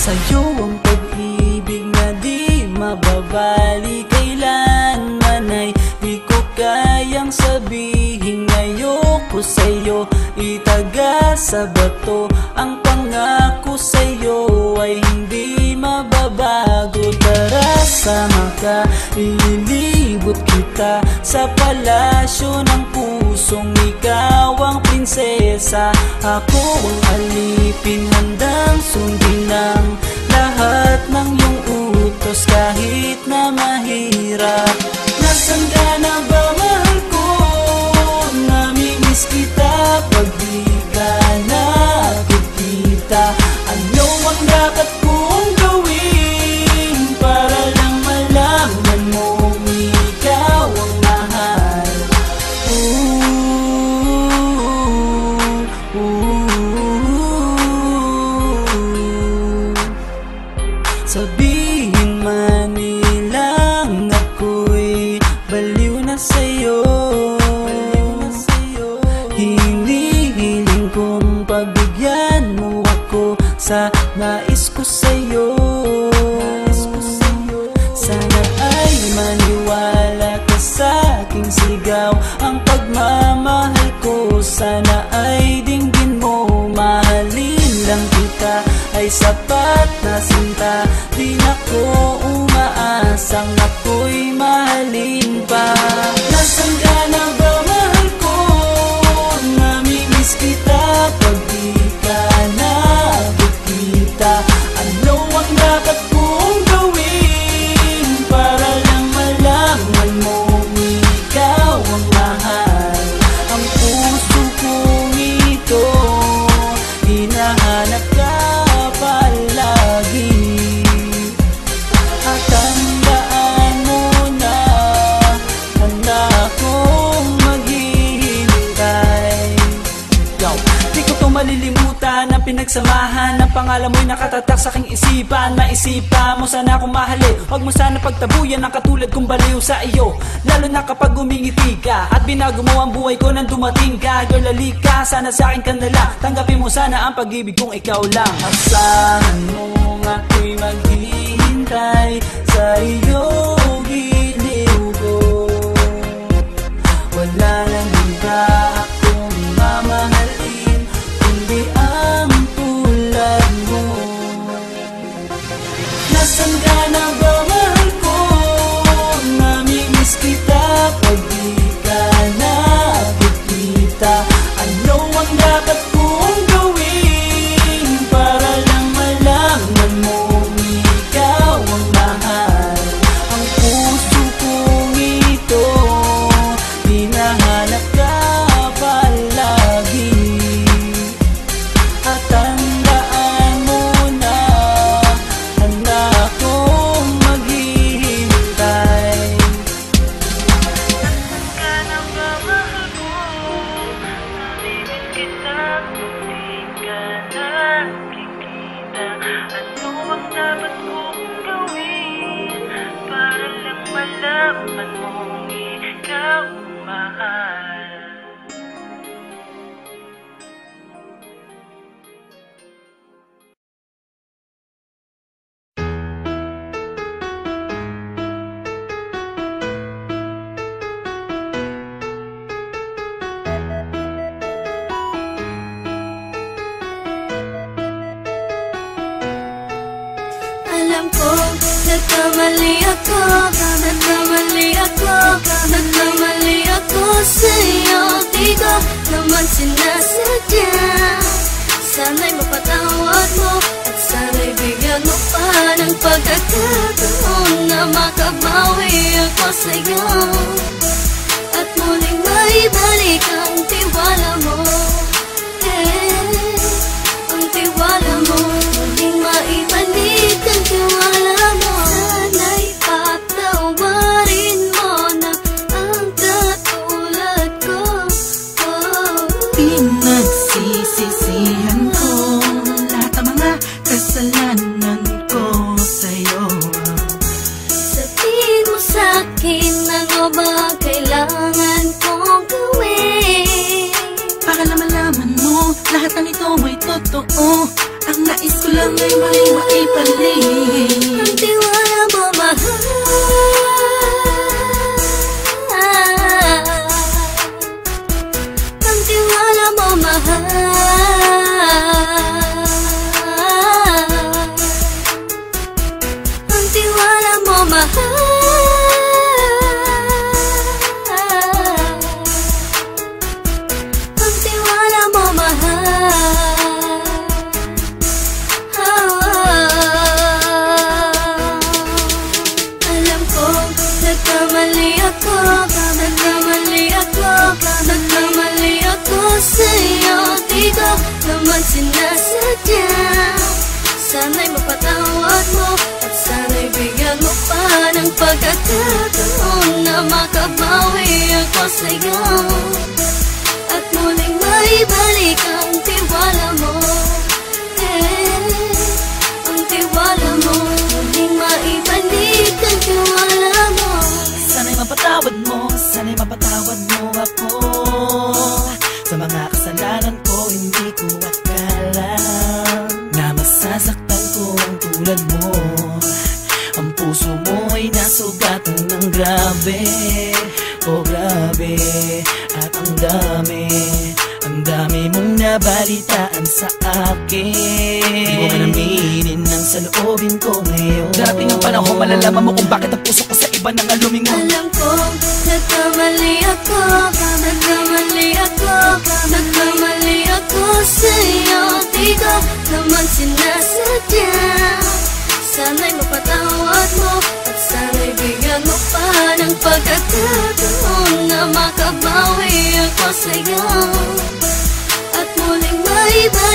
Sa'yo ang pag-ibig na di mababali, kailanman ay di ko kayang sabihin. Ayoko sa'yo itaga sa bato, ang pangako sa'yo ay hindi mababago. Tara, sama ka, ililibot kita sa palasyo ng pusong ikaw ang prinsesa. Ako ang alipin, handang sundin ng lahat ng iyong utos kahit na mahirap. Nasaan ka na ba, mahal ko? Namimiss kita pag di ka nakikita. Ano ang dapat kong gawin para lang malaman mong ikaw ang mahal? Sabihin man nilang ako'y baliw na sa'yo, hinihiling kong pagbigyan mo ako sa nais ko sa'yo. Sana ay maniwala ka sa aking sigaw, ang pagmamahal ko sana ay dinggin mo. Mahalin lang kita ay sapat na sinta, di na ko umaasang ako'y mahalin pa. Nasaan ka na ba, mahal ko? Namimiss kita pag di ka nakikita. Ano ang dapat kong gawin para lang malaman mong ikaw ang mahal? Ang puso kong ito hinahanap ka palagi, at tandaan mo na handa akong maghihintay. Di ko to malilimutan ang pinagsamahan, ang pangalan mo'y nakatatak sa aking isipan. Maisipan mo sana akong mahalin, huwag mo sana pagtabuyan ang katulad kong baliw sa iyo. Lalo na kapag umingiti ka at binago mo ang buhay ko nang dumating ka. Girl, halika, sana sa akin ka na lang, tanggapin mo sana ang pag-ibig kong ikaw lang. Asahan mo ako'y maghihintay sa iyong giliw ko. Wala nang iba akong mamahalin kundi ang tulad mo. Nasaan ka na ba, mahal ko? Namimiss kita pag di ka nakikita. Ano ang dapat kong gawin para lang malaman mong ikaw ang mahal? Ang puso kong ito hinahanap ka palagi, at tandaan mo na handa akong maghihintay. Nasaan ka na ba, mahal ko? Namimiss kita kung di ka nakikita. Ano ang dapat kong gawin para lang malaman mong ikaw ang mahal? Alam ko, nagkamali ako, nagkamali ako, nagkamali ako sa'yo. Di ko naman sinasadya. Sana'y mapatawad mo at sana'y bigyan mo pa ng pagkakataon na makabawi ako sa'yo, at muling maibalik ang tiwala mo. Ang tiwala mo, muling maibalik ang tiwala mo. Sana'y patawarin mo na ang katulad ko. Pinagsisisihan ko lahat ng mga kasalanan ko sa'yo. Sabihin mo sa'kin ano ba kailangan kong gawin para malaman mo lahat ng ito ay totoo. Ang nais ko lang ay muling maibalik ang tiwala mo, mahal. Ang tiwala mo, mahal. Ang tiwala mo, mahal. Ang tiwala mo, mahal. Alam ko, nagkamali ako, nagkamali ako, nagkamali ako sa'yo. Di ko naman sinasadya. Sana'y mapatawad mo at sana'y bigyan mo pa ng pagkakataon na makabawi ako sa'yo at muling maibalik ang tiwala mo. Ang tiwala mo, muling maibalik ang tiwala mo. Sana'y mapatawad mo, sana'y mapatawad mo ako sa mga kasalanan ko. Hindi ko akala na masasaktan ko ang tulad mo. Ang puso mo ay nasugatan ng grabe, oh grabe. At ang dami mong nabalitaan sa akin. Di mo man aminin ang saloobin ko ngayon. Darating ang panahon, malalaman mo kung bakit ang puso ko sa iba nang alumingon. Alam ko, nagkamali ako, nagkamali ako, nagkamali ako sa'yo. Di ko naman sinasadya. Sana'y mapatawad mo at sana'y bigyan mo pa ng pagkakataon na makabawi ako sa'yo at muling maibalik